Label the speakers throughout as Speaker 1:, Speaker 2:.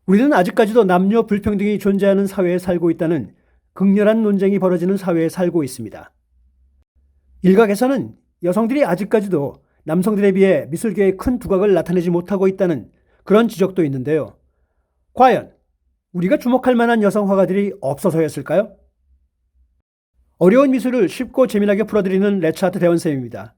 Speaker 1: 우리는 아직까지도 남녀 불평등이 존재하는 사회에 살고 있다는 극렬한 논쟁이 벌어지는 사회에 살고 있습니다. 일각에서는 여성들이 아직까지도 남성들에 비해 미술계에 큰 두각을 나타내지 못하고 있다는 그런 지적도 있는데요. 과연 우리가 주목할 만한 여성 화가들이 없어서였을까요? 어려운 미술을 쉽고 재미나게 풀어드리는 레차트 대원쌤입니다.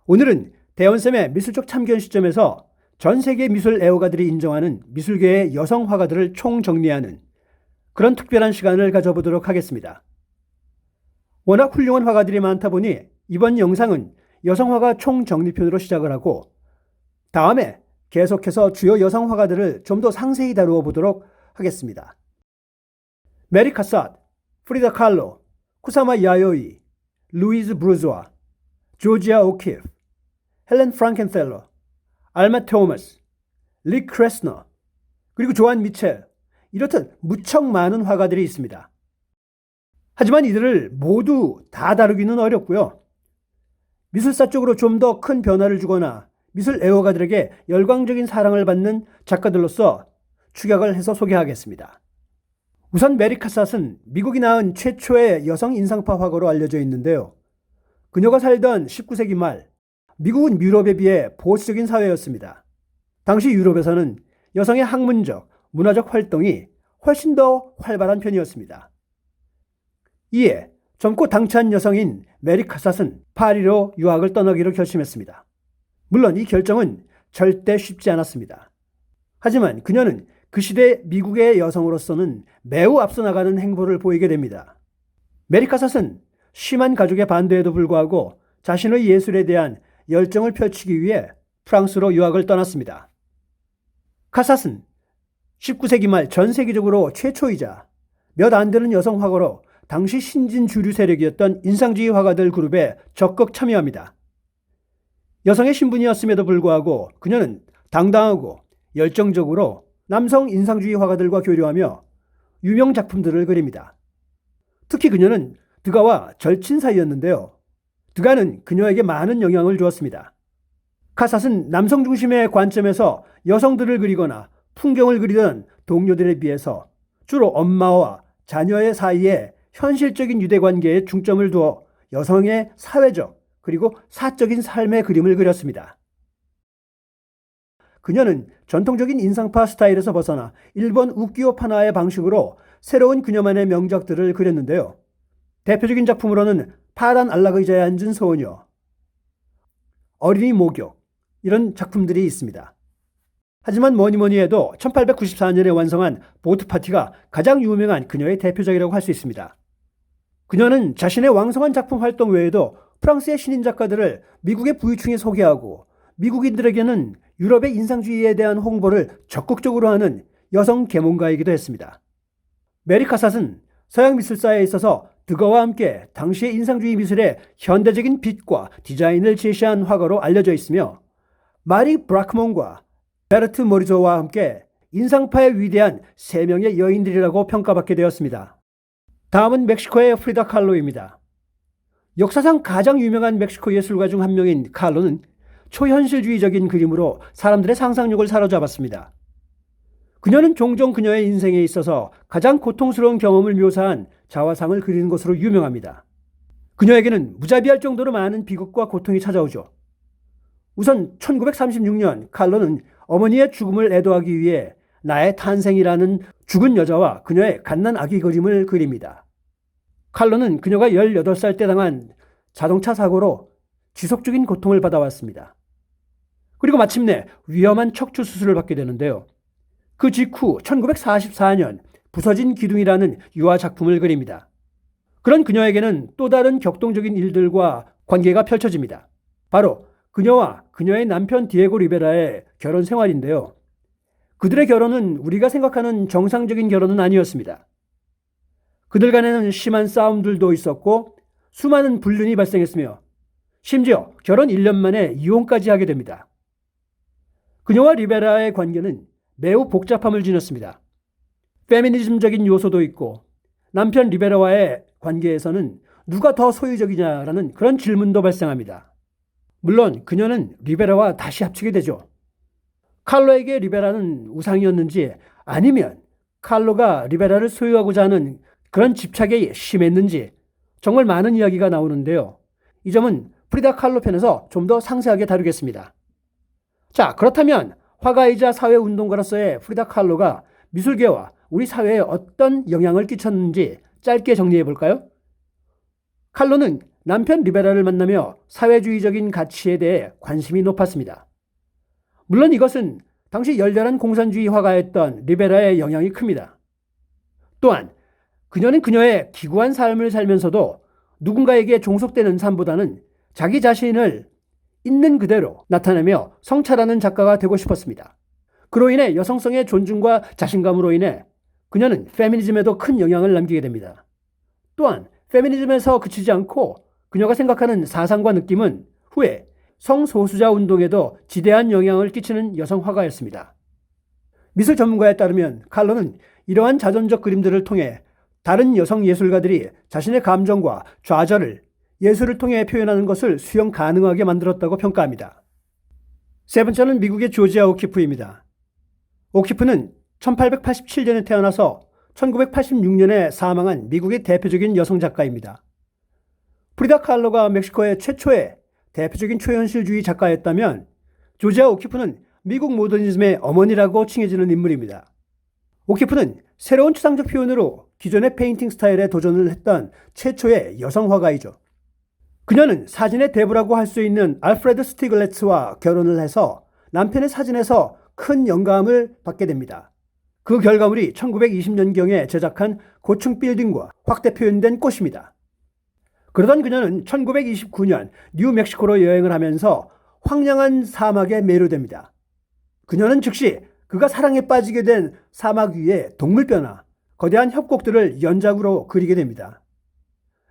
Speaker 1: 오늘은 대원쌤의 미술적 참견 시점에서 전 세계 미술 애호가들이 인정하는 미술계의 여성 화가들을 총정리하는 그런 특별한 시간을 가져보도록 하겠습니다. 워낙 훌륭한 화가들이 많다 보니 이번 영상은 여성 화가 총정리편으로 시작을 하고 다음에 계속해서 주요 여성 화가들을 좀 더 상세히 다루어 보도록 하겠습니다. 메리 카사트, 프리다 칼로, 쿠사마 야요이, 루이즈 브루즈와, 조지아 오키프, 헬렌 프랑켄펠러, 알마 토마스, 리 크레스너, 그리고 조한 미첼, 이렇듯 무척 많은 화가들이 있습니다. 하지만 이들을 모두 다 다루기는 어렵고요. 미술사 쪽으로 좀 더 큰 변화를 주거나 미술 애호가들에게 열광적인 사랑을 받는 작가들로서 축약을 해서 소개하겠습니다. 우선 메리 카사트는 미국이 낳은 최초의 여성 인상파 화가로 알려져 있는데요. 그녀가 살던 19세기 말 미국은 유럽에 비해 보수적인 사회였습니다. 당시 유럽에서는 여성의 학문적, 문화적 활동이 훨씬 더 활발한 편이었습니다. 이에 젊고 당찬 여성인 메리 카사트는 파리로 유학을 떠나기로 결심했습니다. 물론 이 결정은 절대 쉽지 않았습니다. 하지만 그녀는 그 시대 미국의 여성으로서는 매우 앞서 나가는 행보를 보이게 됩니다. 메리 카사트는 심한 가족의 반대에도 불구하고 자신의 예술에 대한 열정을 펼치기 위해 프랑스로 유학을 떠났습니다. 카사트는 19세기 말 전 세계적으로 최초이자 몇 안 되는 여성 화가로 당시 신진 주류 세력이었던 인상주의 화가들 그룹에 적극 참여합니다. 여성의 신분이었음에도 불구하고 그녀는 당당하고 열정적으로 남성 인상주의 화가들과 교류하며 유명 작품들을 그립니다. 특히 그녀는 드가와 절친 사이였는데요. 드가는 그녀에게 많은 영향을 주었습니다. 카사트는 남성 중심의 관점에서 여성들을 그리거나 풍경을 그리던 동료들에 비해서 주로 엄마와 자녀의 사이에 현실적인 유대관계에 중점을 두어 여성의 사회적 그리고 사적인 삶의 그림을 그렸습니다. 그녀는 전통적인 인상파 스타일에서 벗어나 일본 우키요 파나의 방식으로 새로운 그녀만의 명작들을 그렸는데요. 대표적인 작품으로는 파란 안락 의자에 앉은 소녀, 어린이 목욕, 이런 작품들이 있습니다. 하지만 뭐니 해도 1894년에 완성한 보트 파티가 가장 유명한 그녀의 대표작이라고 할 수 있습니다. 그녀는 자신의 왕성한 작품 활동 외에도 프랑스의 신인 작가들을 미국의 부유층에 소개하고 미국인들에게는 유럽의 인상주의에 대한 홍보를 적극적으로 하는 여성 계몽가이기도 했습니다. 메리 카사트는 서양 미술사에 있어서 드가와 함께 당시의 인상주의 미술의 현대적인 빛과 디자인을 제시한 화가로 알려져 있으며 마리 브라크몬과 베르트 모리조와 함께 인상파의 위대한 세 명의 여인들이라고 평가받게 되었습니다. 다음은 멕시코의 프리다 칼로입니다. 역사상 가장 유명한 멕시코 예술가 중 한 명인 칼로는 초현실주의적인 그림으로 사람들의 상상력을 사로잡았습니다. 그녀는 종종 그녀의 인생에 있어서 가장 고통스러운 경험을 묘사한 자화상을 그리는 것으로 유명합니다. 그녀에게는 무자비할 정도로 많은 비극과 고통이 찾아오죠. 우선 1936년 칼로는 어머니의 죽음을 애도하기 위해 나의 탄생이라는 죽은 여자와 그녀의 갓난 아기 그림을 그립니다. 칼로는 그녀가 18살 때 당한 자동차 사고로 지속적인 고통을 받아왔습니다. 그리고 마침내 위험한 척추 수술을 받게 되는데요. 그 직후 1944년 부서진 기둥이라는 유화 작품을 그립니다. 그런 그녀에게는 또 다른 격동적인 일들과 관계가 펼쳐집니다. 바로 그녀와 그녀의 남편 디에고 리베라의 결혼 생활인데요. 그들의 결혼은 우리가 생각하는 정상적인 결혼은 아니었습니다. 그들 간에는 심한 싸움들도 있었고 수많은 불륜이 발생했으며 심지어 결혼 1년 만에 이혼까지 하게 됩니다. 그녀와 리베라의 관계는 매우 복잡함을 지녔습니다. 페미니즘적인 요소도 있고 남편 리베라와의 관계에서는 누가 더 소유적이냐라는 그런 질문도 발생합니다. 물론 그녀는 리베라와 다시 합치게 되죠. 칼로에게 리베라는 우상이었는지 아니면 칼로가 리베라를 소유하고자 하는 그런 집착이 심했는지 정말 많은 이야기가 나오는데요. 이 점은 프리다 칼로 편에서 좀 더 상세하게 다루겠습니다. 자, 그렇다면 화가이자 사회운동가로서의 프리다 칼로가 미술계와 우리 사회에 어떤 영향을 끼쳤는지 짧게 정리해 볼까요? 칼로는 남편 리베라를 만나며 사회주의적인 가치에 대해 관심이 높았습니다. 물론 이것은 당시 열렬한 공산주의 화가였던 리베라의 영향이 큽니다. 또한 그녀는 그녀의 기구한 삶을 살면서도 누군가에게 종속되는 삶보다는 자기 자신을 있는 그대로 나타내며 성찰하는 작가가 되고 싶었습니다. 그로 인해 여성성의 존중과 자신감으로 인해 그녀는 페미니즘에도 큰 영향을 남기게 됩니다. 또한 페미니즘에서 그치지 않고 그녀가 생각하는 사상과 느낌은 후에 성소수자 운동에도 지대한 영향을 끼치는 여성 화가였습니다. 미술 전문가에 따르면 칼로는 이러한 자전적 그림들을 통해 다른 여성 예술가들이 자신의 감정과 좌절을 예술을 통해 표현하는 것을 수용 가능하게 만들었다고 평가합니다. 세 번째는 미국의 조지아 오키프입니다. 오키프는 1887년에 태어나서 1986년에 사망한 미국의 대표적인 여성 작가입니다. 프리다 칼로가 멕시코의 최초의 대표적인 초현실주의 작가였다면 조지아 오키프는 미국 모더니즘의 어머니라고 칭해지는 인물입니다. 오키프는 새로운 추상적 표현으로 기존의 페인팅 스타일에 도전을 했던 최초의 여성 화가이죠. 그녀는 사진의 대부라고 할 수 있는 알프레드 스티글레츠와 결혼을 해서 남편의 사진에서 큰 영감을 받게 됩니다. 그 결과물이 1920년경에 제작한 고층 빌딩과 확대 표현된 꽃입니다. 그러던 그녀는 1929년 뉴멕시코로 여행을 하면서 황량한 사막에 매료됩니다. 그녀는 즉시 그가 사랑에 빠지게 된 사막 위에 동물뼈나 거대한 협곡들을 연작으로 그리게 됩니다.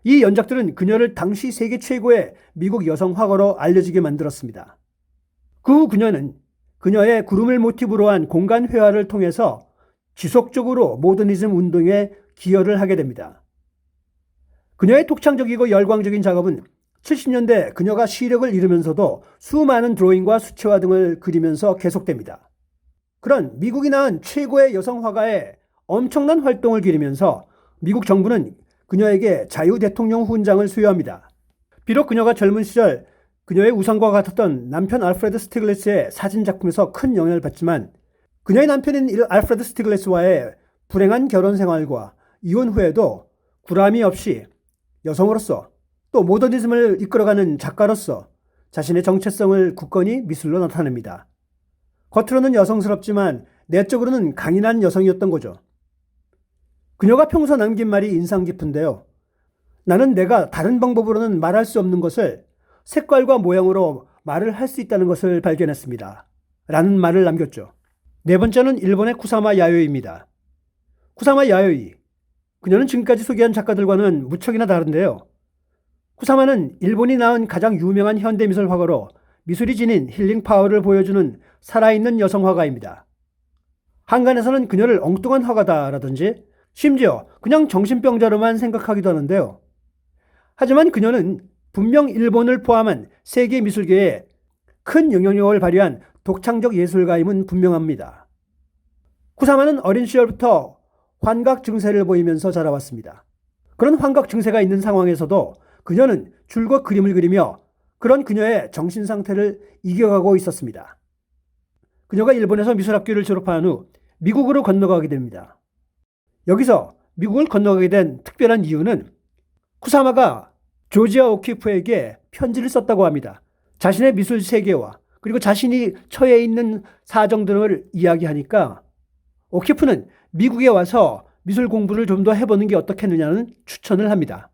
Speaker 1: 이 연작들은 그녀를 당시 세계 최고의 미국 여성 화가로 알려지게 만들었습니다. 그 후 그녀는 그녀의 구름을 모티브로 한 공간 회화를 통해서 지속적으로 모더니즘 운동에 기여를 하게 됩니다. 그녀의 독창적이고 열광적인 작업은 70년대 그녀가 시력을 잃으면서도 수많은 드로잉과 수채화 등을 그리면서 계속됩니다. 그런 미국이 낳은 최고의 여성 화가의 엄청난 활동을 기리면서 미국 정부는 그녀에게 자유대통령 훈장을 수여합니다. 비록 그녀가 젊은 시절 그녀의 우상과 같았던 남편 알프레드 스티글레츠의 사진작품에서 큰 영향을 받지만 그녀의 남편인 알프레드 스티글레츠와의 불행한 결혼 생활과 이혼 후에도 구람이 없이 여성으로서 또 모더니즘을 이끌어가는 작가로서 자신의 정체성을 굳건히 미술로 나타냅니다. 겉으로는 여성스럽지만 내적으로는 강인한 여성이었던 거죠. 그녀가 평소 남긴 말이 인상 깊은데요. 나는 내가 다른 방법으로는 말할 수 없는 것을 색깔과 모양으로 말을 할 수 있다는 것을 발견했습니다. 라는 말을 남겼죠. 네 번째는 일본의 쿠사마 야요이입니다. 쿠사마 야요이. 그녀는 지금까지 소개한 작가들과는 무척이나 다른데요. 쿠사마는 일본이 낳은 가장 유명한 현대미술 화가로 미술이 지닌 힐링 파워를 보여주는 살아있는 여성 화가입니다. 한간에서는 그녀를 엉뚱한 화가다라든지 심지어 그냥 정신병자로만 생각하기도 하는데요. 하지만 그녀는 분명 일본을 포함한 세계 미술계에 큰 영향력을 발휘한 독창적 예술가임은 분명합니다. 쿠사마는 어린 시절부터 환각 증세를 보이면서 자라왔습니다. 그런 환각 증세가 있는 상황에서도 그녀는 줄곧 그림을 그리며 그런 그녀의 정신 상태를 이겨가고 있었습니다. 그녀가 일본에서 미술학교를 졸업한 후 미국으로 건너가게 됩니다. 여기서 미국을 건너가게 된 특별한 이유는 쿠사마가 조지아 오키프에게 편지를 썼다고 합니다. 자신의 미술 세계와 그리고 자신이 처해 있는 사정 등을 이야기하니까 오키프는 미국에 와서 미술 공부를 좀 더 해보는 게 어떻겠느냐는 추천을 합니다.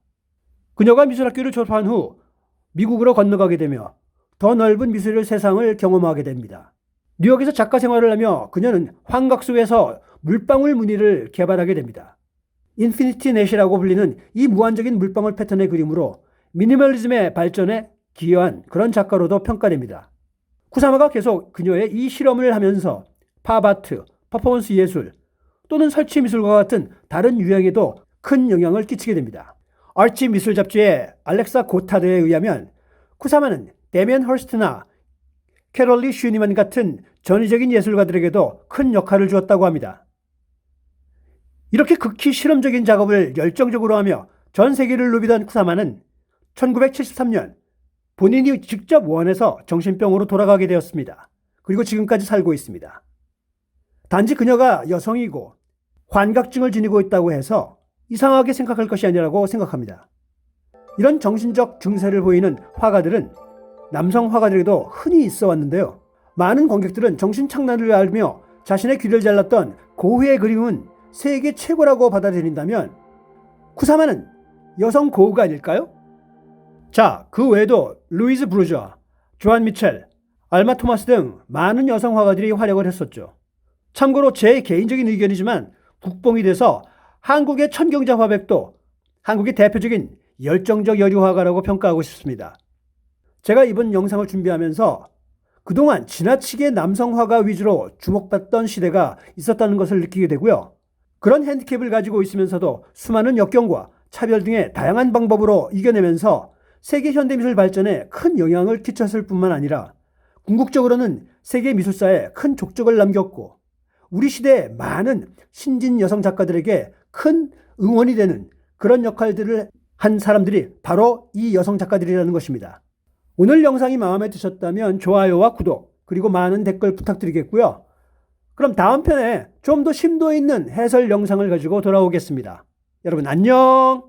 Speaker 1: 그녀가 미술학교를 졸업한 후 미국으로 건너가게 되며 더 넓은 미술 세상을 경험하게 됩니다. 뉴욕에서 작가 생활을 하며 그녀는 환각 속에서 물방울 무늬를 개발하게 됩니다. 인피니티 넷이라고 불리는 이 무한적인 물방울 패턴의 그림으로 미니멀리즘의 발전에 기여한 그런 작가로도 평가됩니다. 쿠사마가 계속 그녀의 이 실험을 하면서 팝아트, 퍼포먼스 예술 또는 설치 미술과 같은 다른 유형에도 큰 영향을 끼치게 됩니다. 아치 미술 잡지의 알렉사 고타드에 의하면 쿠사마는 데미안 허스트나 캐롤리 슈니만 같은 전위적인 예술가들에게도 큰 역할을 주었다고 합니다. 이렇게 극히 실험적인 작업을 열정적으로 하며 전 세계를 누비던 쿠사마는 1973년 본인이 직접 원해서 정신병으로 돌아가게 되었습니다. 그리고 지금까지 살고 있습니다. 단지 그녀가 여성이고 환각증을 지니고 있다고 해서 이상하게 생각할 것이 아니라고 생각합니다. 이런 정신적 증세를 보이는 화가들은 남성 화가들에게도 흔히 있어 왔는데요. 많은 관객들은 정신착란을 앓으며 자신의 귀를 잘랐던 고흐의 그림은 세계 최고라고 받아들인다면 쿠사마는 여성 고흐가 아닐까요? 자, 그 외에도 루이즈 브루주아, 조안 미첼, 알마 토마스 등 많은 여성 화가들이 활약을 했었죠. 참고로 제 개인적인 의견이지만 국뽕이 돼서 한국의 천경자 화백도 한국의 대표적인 열정적 여류 화가라고 평가하고 싶습니다. 제가 이번 영상을 준비하면서 그동안 지나치게 남성 화가 위주로 주목받던 시대가 있었다는 것을 느끼게 되고요. 그런 핸디캡을 가지고 있으면서도 수많은 역경과 차별 등의 다양한 방법으로 이겨내면서 세계 현대미술 발전에 큰 영향을 끼쳤을 뿐만 아니라 궁극적으로는 세계 미술사에 큰 족적을 남겼고 우리 시대의 많은 신진 여성 작가들에게 큰 응원이 되는 그런 역할들을 한 사람들이 바로 이 여성 작가들이라는 것입니다. 오늘 영상이 마음에 드셨다면 좋아요와 구독 그리고 많은 댓글 부탁드리겠고요. 그럼 다음 편에 좀 더 심도 있는 해설 영상을 가지고 돌아오겠습니다. 여러분 안녕!